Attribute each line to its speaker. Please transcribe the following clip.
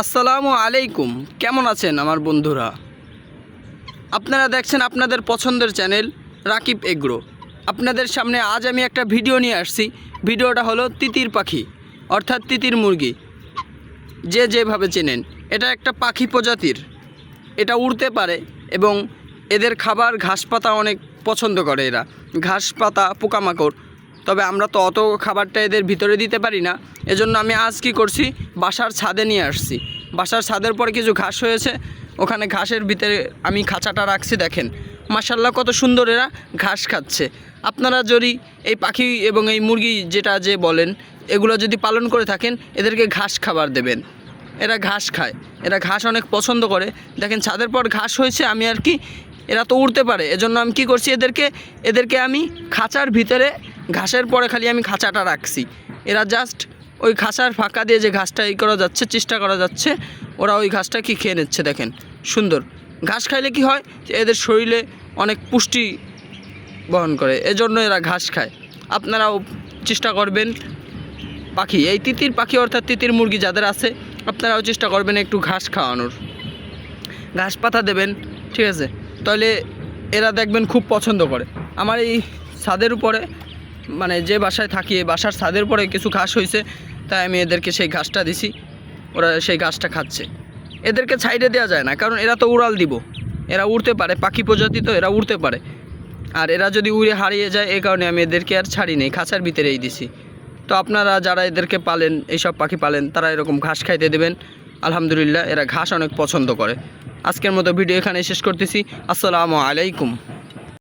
Speaker 1: আসসালামু আলাইকুম। কেমন আছেন আমার বন্ধুরা? আপনারা দেখছেন আপনাদের পছন্দের চ্যানেল রাকিব এগ্রো। আপনাদের সামনে আজ আমি একটা ভিডিও নিয়ে আসছি। ভিডিওটা হলো তিতির পাখি অর্থাৎ তিতির মুরগি, যে যেভাবে চেনেন। এটা একটা পাখি প্রজাতির, এটা উড়তে পারে এবং এদের খাবার ঘাস পাতা অনেক পছন্দ করে। এরা ঘাস পাতা পোকামাকড়, তবে আমরা তো অত খাবারটা এদের ভিতরে দিতে পারি না। এজন্য আমি আজ কী করছি, বাসার ছাদে নিয়ে আসছি। বাসার ছাদের পরে কিছু ঘাস হয়েছে, ওখানে ঘাসের ভিতরে আমি খাঁচাটা রাখছি। দেখেন মাশাআল্লাহ কত সুন্দর এরা ঘাস খাচ্ছে। আপনারা যদি এই পাখি এবং এই মুরগি যেটা যে বলেন, এগুলো যদি পালন করে থাকেন, এদেরকে ঘাস খাবার দেবেন। এরা ঘাস খায়, এরা ঘাস অনেক পছন্দ করে। দেখেন ছাদের পর ঘাস হয়েছে, আমি আর কি, এরা তো উড়তে পারে, এজন্য আমি কি করছি, এদেরকে আমি খাঁচার ভিতরে ঘাসের পরে খালি আমি খাঁচাটা রাখছি। এরা জাস্ট ওই খাঁচার ফাঁকা দিয়ে যে ঘাসটা করা যাচ্ছে, চেষ্টা করা যাচ্ছে, ওরা ওই ঘাসটা কি খেয়ে নিচ্ছে। দেখেন সুন্দর ঘাস খাইলে কি হয়, যে এদের শরীরে অনেক পুষ্টি বহন করে, এজন্য এরা ঘাস খায়। আপনারাও চেষ্টা করবেন পাখি, এই তিতির পাখি অর্থাৎ তিতির মুরগি যাদের আছে, আপনারাও চেষ্টা করবেন একটু ঘাস খাওয়ানোর। ঘাস পাতা দেবেন, ঠিক আছে? তাহলে এরা দেখবেন খুব পছন্দ করে। আমার এই ছাদের উপরে, মানে যে বাসায় থাকি, বাসার ছাদের উপরে কিছু ঘাস হয়েছে, তাই আমি এদেরকে সেই ঘাসটা দিছি। ওরা সেই ঘাসটা খাচ্ছে। এদেরকে ছাইড়ে দেওয়া যায় না, কারণ এরা তো উড়াল দিব, এরা উড়তে পারে, পাখি প্রজাতি তো, এরা উড়তে পারে। আর এরা যদি উড়ে হারিয়ে যায়, এই কারণে আমি এদেরকে আর ছাড়ি নেই, খাঁচার ভিতরেই দিছি। তো আপনারা যারা এদেরকে পালেন, এইসব পাখি পালেন, তারা এরকম ঘাস খাইতে দেবেন। আলহামদুলিল্লাহ এরা ঘাস অনেক পছন্দ করে। আজকের মতো ভিডিও এখানে শেষ করতেছি। আসসালামু আলাইকুম।